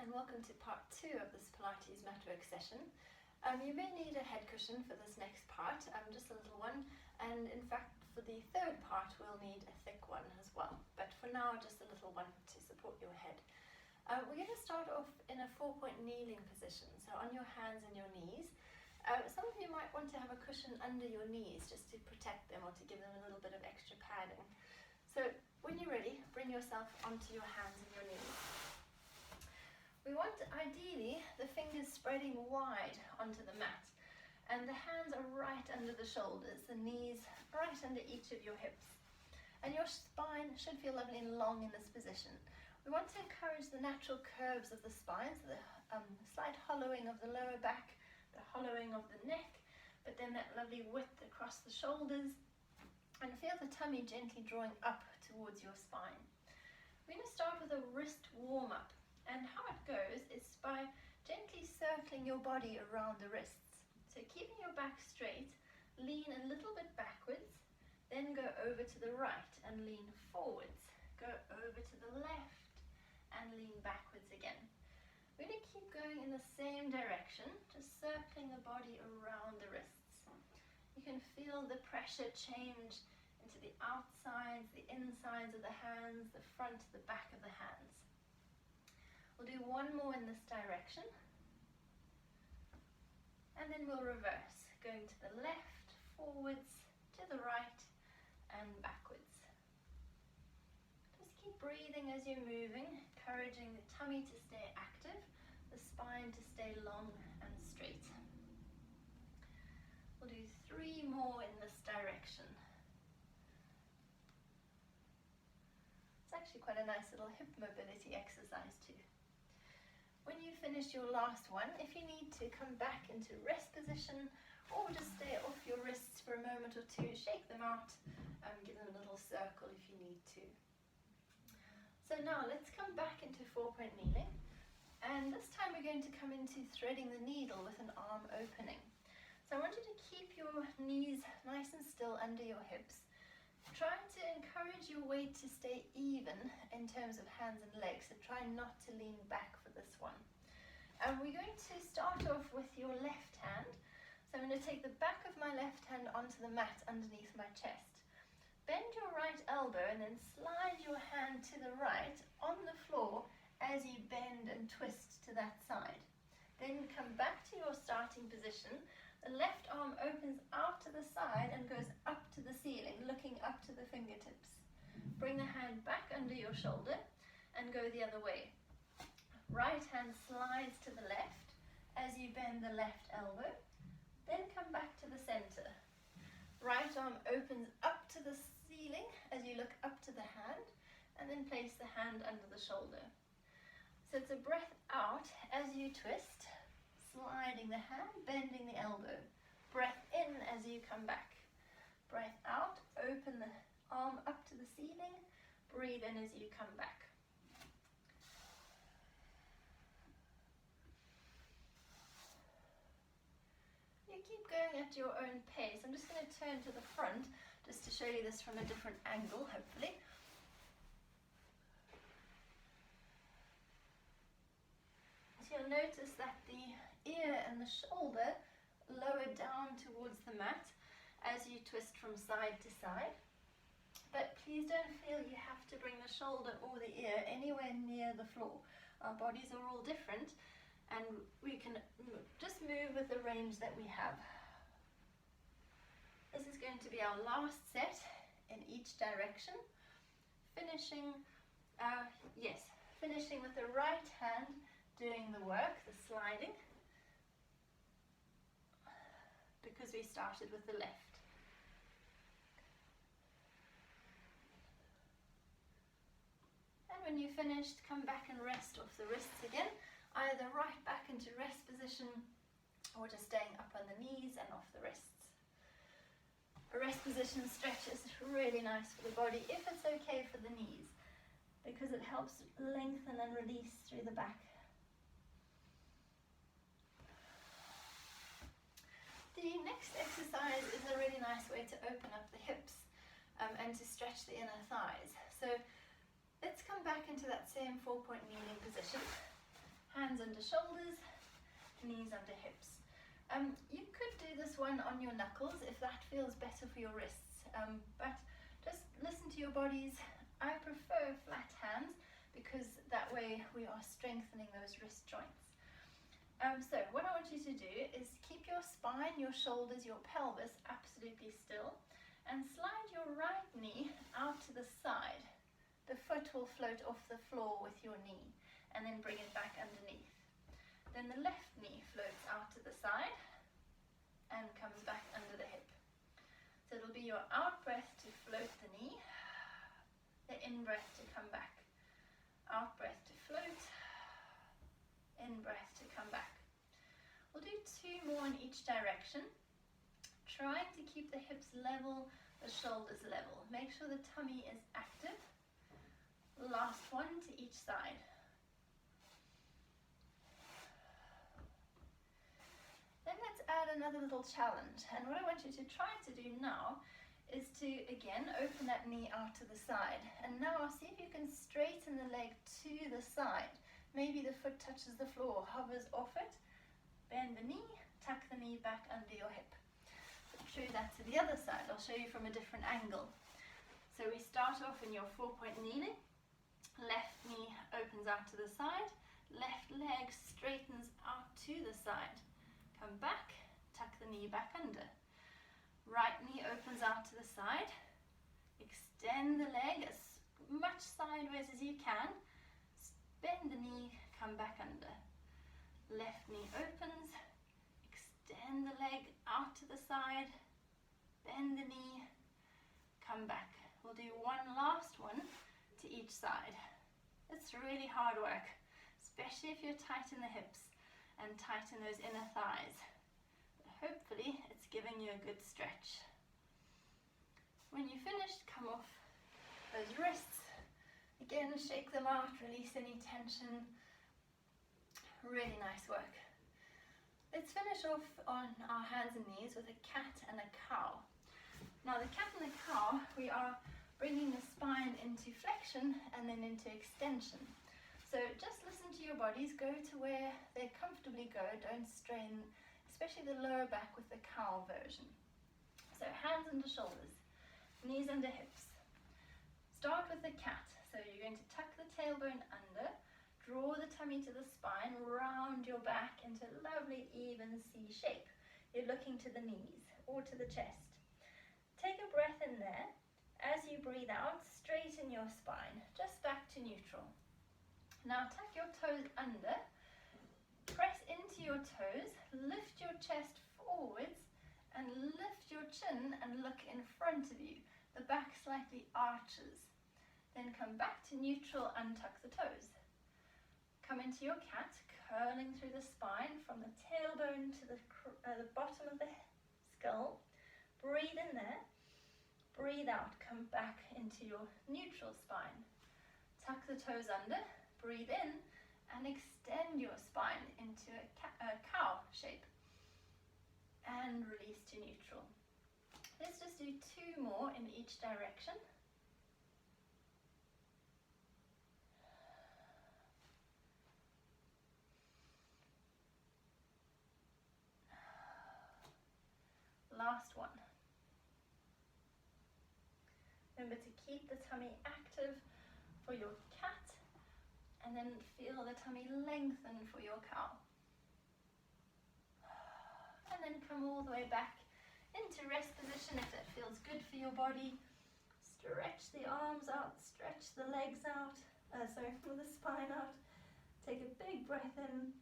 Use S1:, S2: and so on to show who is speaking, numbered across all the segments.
S1: and welcome to part 2 of this Pilates Matwork session. You may need a head cushion for this next part, just a little one, and in fact for the third part we'll need a thick one as well, but for now just a little one to support your head. We're going to start off in a 4-point kneeling position, so on your hands and your knees. Some of you might want to have a cushion under your knees just to protect them or to give them a little bit of extra padding. So when you're ready, bring yourself onto your hands and your knees. We want ideally the fingers spreading wide onto the mat and the hands are right under the shoulders, the knees right under each of your hips. And your spine should feel lovely and long in this position. We want to encourage the natural curves of the spine, so the slight hollowing of the lower back, the hollowing of the neck, but then that lovely width across the shoulders, and feel the tummy gently drawing up towards your spine. We're going to start with a wrist warm-up, and how it goes is by gently circling your body around the wrists. So keeping your back straight, lean a little bit backwards, then go over to the right and lean forwards, go over to the left and lean backwards again. We're going to keep going in the same direction, just circling the body around the wrists. You can feel the pressure change into the outsides, the insides of the hands, the front, the back of the hands. We'll do one more in this direction, and then we'll reverse, going to the left, forwards, to the right, and backwards. Just keep breathing as you're moving, encouraging the tummy to stay active, the spine to stay long and straight. We'll do 3 more in this direction. It's actually quite a nice little hip mobility exercise too. When you finish your last one, if you need to come back into rest position or just stay off your wrists for a moment or two, shake them out, give them a little circle if you need to. So now let's come back into 4-point kneeling, and this time we're going to come into threading the needle with an arm opening. So I want you to keep your knees nice and still under your hips. Try to encourage your weight to stay even in terms of hands and legs, so try not to lean back for this one. And we're going to start off with your left hand. So I'm going to take the back of my left hand onto the mat underneath my chest. Bend your right elbow and then slide your hand to the right on the floor as you bend and twist to that side. Then come back to your starting position. The left arm opens out to the side and goes up to the ceiling, looking up to the fingertips. Bring the hand back under your shoulder and go the other way. Right hand slides to the left as you bend the left elbow. Then come back to the center. Right arm opens up to the ceiling as you look up to the hand, and then place the hand under the shoulder. So it's a breath out as you twist, sliding the hand, bending the elbow. Breath in as you come back. Breath out, open the arm up to the ceiling. Breathe in as you come back. You keep going at your own pace. I'm just going to turn to the front just to show you this from a different angle, hopefully. So you'll notice that the ear and the shoulder lower down towards the mat as you twist from side to side. But please don't feel you have to bring the shoulder or the ear anywhere near the floor. Our bodies are all different, and we can just move with the range that we have. This is going to be our last set in each direction. Finishing with the right hand doing the work, the sliding, because we started with the left. And when you've finished, come back and rest off the wrists again, either right back into rest position or just staying up on the knees and off the wrists. A rest position stretch is really nice for the body if it's okay for the knees, because it helps lengthen and release through the back. The next exercise is a really nice way to open up the hips and to stretch the inner thighs. So let's come back into that same 4-point kneeling position. Hands under shoulders, knees under hips. You could do this one on your knuckles if that feels better for your wrists, but just listen to your bodies. I prefer flat hands because that way we are strengthening those wrist joints. So what I want you to do is keep your spine, your shoulders, your pelvis absolutely still, and slide your right knee out to the side. The foot will float off the floor with your knee, and then bring it back underneath. Then the left knee floats out to the side and comes back under the hip. So it'll be your out breath to float the knee, the in breath to come back. Out breath to float, in breath to come back. We'll do 2 more in each direction, trying to keep the hips level, the shoulders level. Make sure the tummy is active. Last one to each side. Then let's add another little challenge, and what I want you to try to do now is to again open that knee out to the side, and now see if you can straighten the leg to the side. Maybe the foot touches the floor, hovers off it. Bend the knee, tuck the knee back under your hip. So show that to the other side. I'll show you from a different angle. So we start off in your 4-point kneeling. Left knee opens out to the side. Left leg straightens out to the side. Come back, tuck the knee back under. Right knee opens out to the side. Extend the leg as much sideways as you can. Bend the knee, come back under. Left knee opens, extend the leg out to the side, bend the knee, come back. We'll do one last one to each side. It's really hard work, especially if you're tight in the hips and tight in those inner thighs. But hopefully it's giving you a good stretch. When you're finished, come off those wrists. Again, shake them out, release any tension. Really nice work. Let's finish off on our hands and knees with a cat and a cow. Now the cat and the cow, we are bringing the spine into flexion and then into extension. So just listen to your bodies, go to where they comfortably go, don't strain, especially the lower back with the cow version. So hands under shoulders, knees under hips. Start with the cat. So you're going to tuck the tailbone under, draw the tummy to the spine, round your back into a lovely even C shape. You're looking to the knees or to the chest. Take a breath in there. As you breathe out, straighten your spine, just back to neutral. Now tuck your toes under, press into your toes, lift your chest forwards and lift your chin and look in front of you. The back slightly arches. Then come back to neutral, untuck the toes. Come into your cat, curling through the spine from the tailbone to the bottom of the skull. Breathe in there. Breathe out. Come back into your neutral spine. Tuck the toes under. Breathe in and extend your spine into a cow shape. And release to neutral. Let's just do 2 more in each direction. Last one. Remember to keep the tummy active for your cat and then feel the tummy lengthen for your cow. And then come all the way back into rest position if that feels good for your body. Stretch the arms out, stretch the legs out, the spine out. Take a big breath in.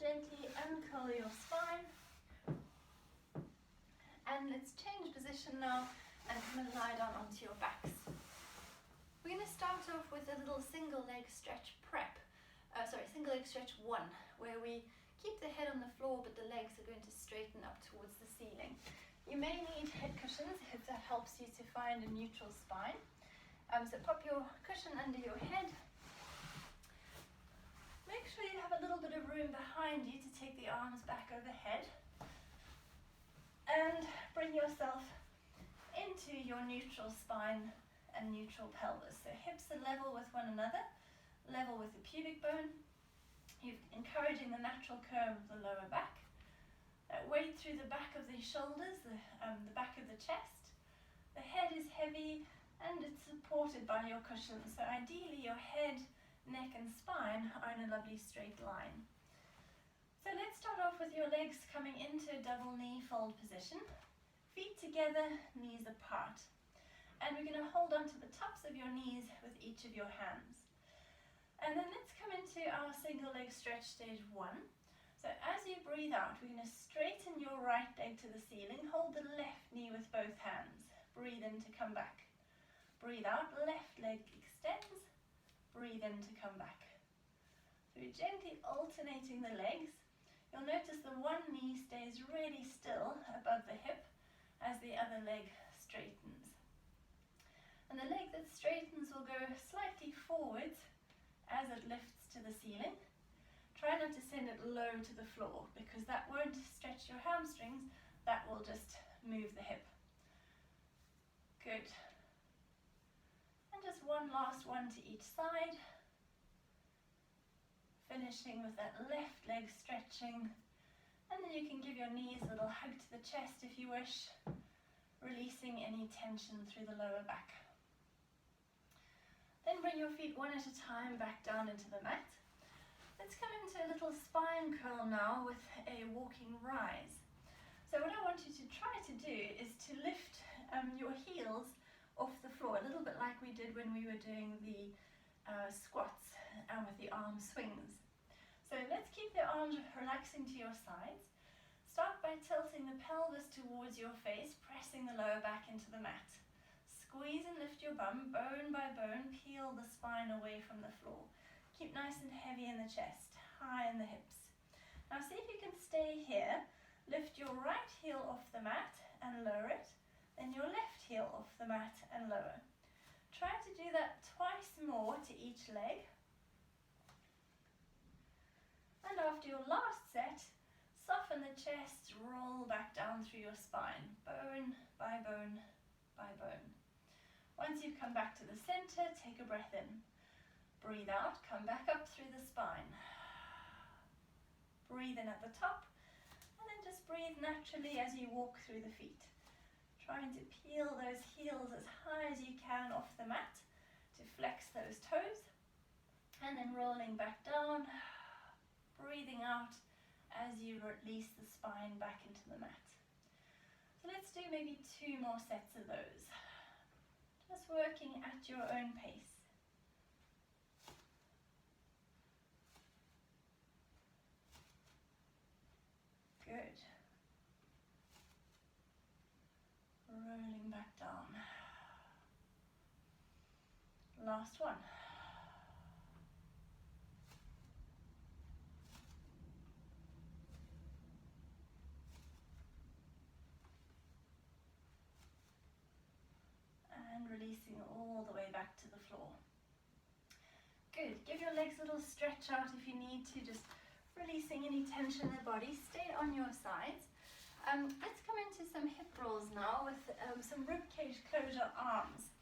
S1: Gently uncurl your spine, and let's change position now and come and lie down onto your backs. We're going to start off with a little single leg stretch single leg stretch 1, where we keep the head on the floor but the legs are going to straighten up towards the ceiling. You may need head cushions if that helps you to find a neutral spine. So pop your cushion under your head. Make sure you have a little bit of room behind you to take the arms back overhead. And bring yourself into your neutral spine and neutral pelvis. So hips are level with one another, level with the pubic bone. You're encouraging the natural curve of the lower back. That weight through the back of the shoulders, the back of the chest. The head is heavy and it's supported by your cushion. So ideally your head, neck and spine are in a lovely straight line. So let's start off with your legs coming into a double knee fold position. Feet together, knees apart. And we're going to hold on to the tops of your knees with each of your hands. And then let's come into our single leg stretch stage 1. So as you breathe out, we're going to straighten your right leg to the ceiling. Hold the left knee with both hands. Breathe in to come back. Breathe out, left leg extends. Breathe in to come back. So we're gently alternating the legs. You'll notice the one knee stays really still above the hip as the other leg straightens. And the leg that straightens will go slightly forwards as it lifts to the ceiling. Try not to send it low to the floor because that won't stretch your hamstrings, that will just move the hip. Good. And just one last one to each side. Finishing with that left leg stretching. And then you can give your knees a little hug to the chest if you wish, releasing any tension through the lower back. Then bring your feet one at a time back down into the mat. Let's come into a little spine curl now with a walking rise. So what I want you to try to do is to lift your heels off the floor, a little bit like we did when we were doing the squats with the arm swings. So let's keep the arms relaxing to your sides. Start by tilting the pelvis towards your face, pressing the lower back into the mat. Squeeze and lift your bum, bone by bone, peel the spine away from the floor. Keep nice and heavy in the chest, high in the hips. Now see if you can stay here. Lift your right heel off the mat and lower it, then your left heel off the mat and lower. Try to do that twice more to each leg. And after your last set, soften the chest, roll back down through your spine, bone by bone by bone. Once you've come back to the center, take a breath in. Breathe out, come back up through the spine. Breathe in at the top, and then just breathe naturally as you walk through the feet. Trying to peel those heels as high as you can off the mat to flex those toes, and then rolling back down, breathing out as you release the spine back into the mat. So let's do maybe 2 more sets of those. Just working at your own pace. Good. Rolling back down. Last one. And releasing all the way back to the floor. Good. Give your legs a little stretch out if you need to, just releasing any tension in the body. Stay on your sides. Let's come into some hip rolls now with some rib cage closure arms.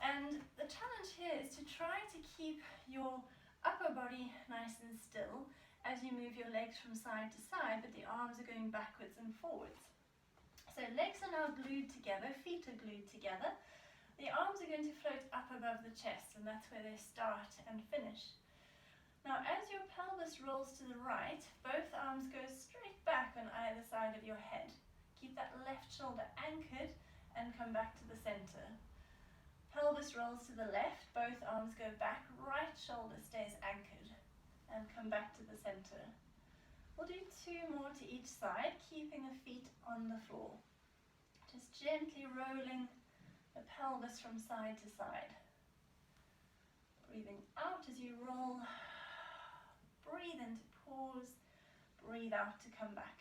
S1: And the challenge here is to try to keep your upper body nice and still as you move your legs from side to side, but the arms are going backwards and forwards. So legs are now glued together, feet are glued together. The arms are going to float up above the chest, and that's where they start and finish. Now, as your pelvis rolls to the right, both arms go straight back on either side of your head. Keep that left shoulder anchored and come back to the center. Pelvis rolls to the left, both arms go back, right shoulder stays anchored and come back to the center. We'll do 2 more to each side, keeping the feet on the floor. Just gently rolling the pelvis from side to side. Breathing out as you roll. Breathe in to pause. Breathe out to come back.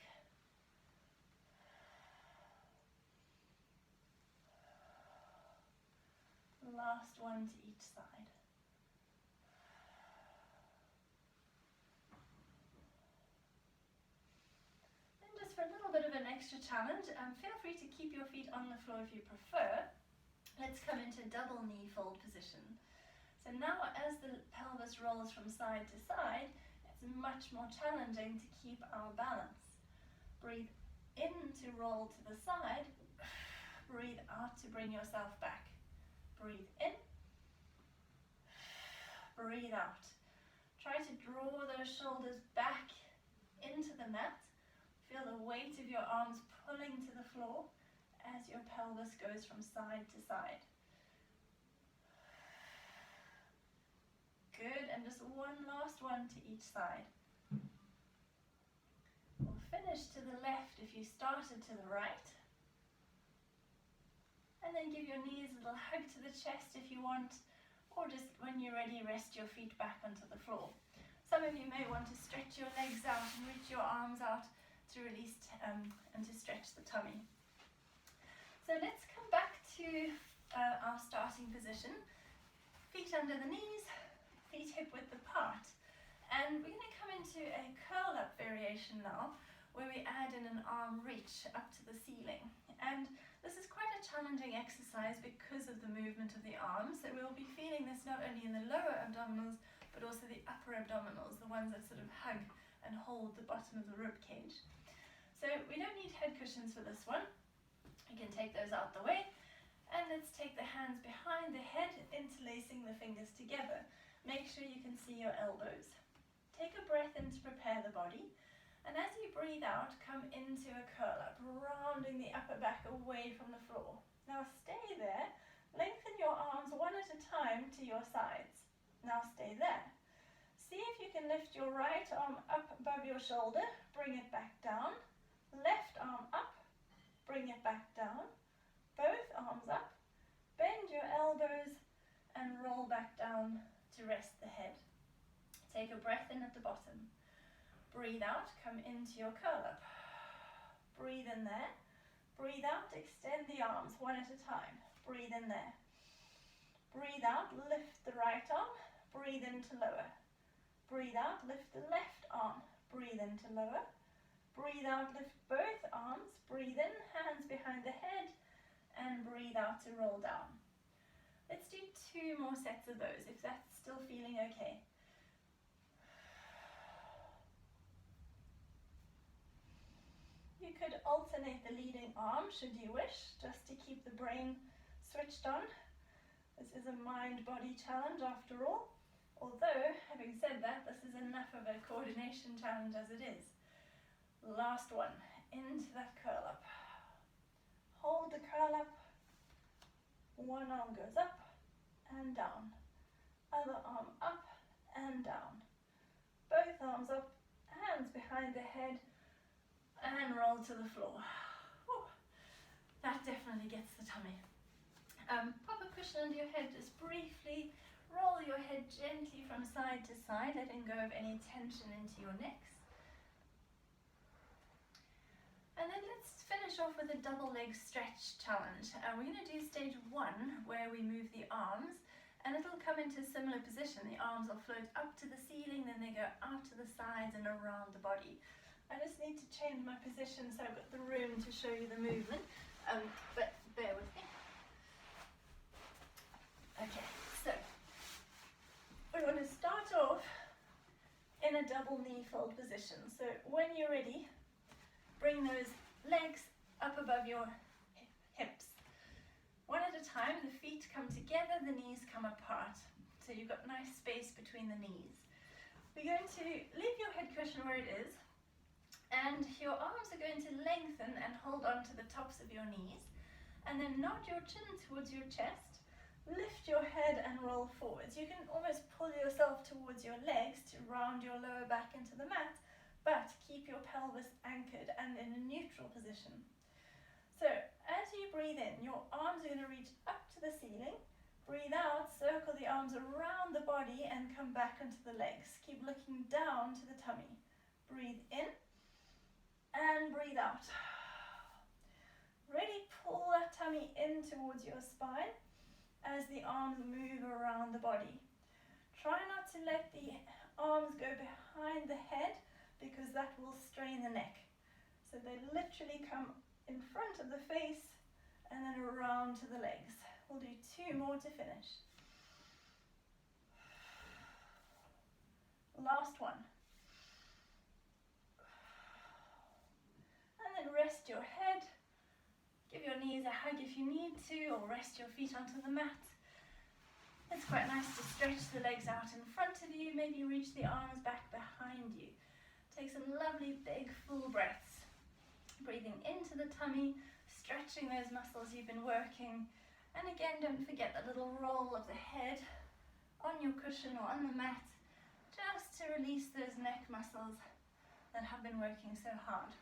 S1: Last one to each side. Then just for a little bit of an extra challenge. Feel free to keep your feet on the floor if you prefer. Let's come into double knee fold position. So now as the pelvis rolls from side to side, it's much more challenging to keep our balance. Breathe in to roll to the side, breathe out to bring yourself back. Breathe in, breathe out. Try to draw those shoulders back into the mat. Feel the weight of your arms pulling to the floor as your pelvis goes from side to side. Good, and just one last one to each side. We'll finish to the left if you started to the right. And then give your knees a little hug to the chest if you want, or just when you're ready, rest your feet back onto the floor. Some of you may want to stretch your legs out and reach your arms out to release and to stretch the tummy. So let's come back to our starting position. Feet under the knees, feet hip width apart. And we're going to come into a curl up variation now, where we add in an arm reach up to the ceiling. And this is quite a challenging exercise because of the movement of the arms. So we'll be feeling this not only in the lower abdominals, but also the upper abdominals, the ones that sort of hug and hold the bottom of the rib cage. So we don't need head cushions for this one. You can take those out the way. And let's take the hands behind the head, interlacing the fingers together. Make sure you can see your elbows. Take a breath in to prepare the body. And as you breathe out, come into a curl up, rounding the upper back away from the floor. Now stay there. Lengthen your arms one at a time to your sides. Now stay there. See if you can lift your right arm up above your shoulder. Bring it back down. Left arm up, bring it back down, both arms up, bend your elbows and roll back down to rest the head. Take a breath in at the bottom. Breathe out, come into your curl up. Breathe in there. Breathe out, extend the arms one at a time. Breathe in there. Breathe out, lift the right arm, breathe into lower. Breathe out, lift the left arm, breathe into lower. Breathe out, lift both arms, breathe in, hands behind the head, and breathe out to roll down. Let's do 2 more sets of those, if that's still feeling okay. You could alternate the leading arm, should you wish, just to keep the brain switched on. This is a mind-body challenge after all, although, having said that, this is enough of a coordination challenge as it is. Last one, into that curl up. Hold the curl up. One arm goes up and down. Other arm up and down. Both arms up, hands behind the head, and roll to the floor. Whew. That definitely gets the tummy. Pop a cushion under your head, just briefly. Roll your head gently from side to side, letting go of any tension into your necks. And then let's finish off with a double leg stretch challenge. We're going to do stage 1, where we move the arms, and it'll come into a similar position. The arms will float up to the ceiling, then they go out to the sides and around the body. I just need to change my position so I've got the room to show you the movement, but bear with me. Okay, so we want to start off in a double knee fold position. So when you're ready, bring those legs up above your hips. One at a time, the feet come together, the knees come apart. So you've got nice space between the knees. We're going to leave your head cushion where it is, and your arms are going to lengthen and hold on to the tops of your knees. And then nod your chin towards your chest, lift your head and roll forwards. You can almost pull yourself towards your legs to round your lower back into the mat, but keep your pelvis anchored and in a neutral position. So as you breathe in, your arms are going to reach up to the ceiling. Breathe out, circle the arms around the body and come back onto the legs. Keep looking down to the tummy. Breathe in and breathe out. Ready, pull that tummy in towards your spine as the arms move around the body. Try not to let the arms go behind the head, because that will strain the neck. So they literally come in front of the face and then around to the legs. We'll do 2 more to finish. Last one. And then rest your head. Give your knees a hug if you need to, or rest your feet onto the mat. It's quite nice to stretch the legs out in front of you, maybe reach the arms back behind you. Take some lovely big full breaths. Breathing into the tummy, stretching those muscles you've been working. And again, don't forget that little roll of the head on your cushion or on the mat, just to release those neck muscles that have been working so hard.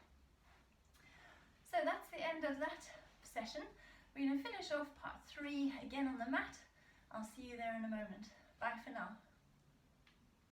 S1: So that's the end of that session. We're going to finish off part 3 again on the mat. I'll see you there in a moment. Bye for now.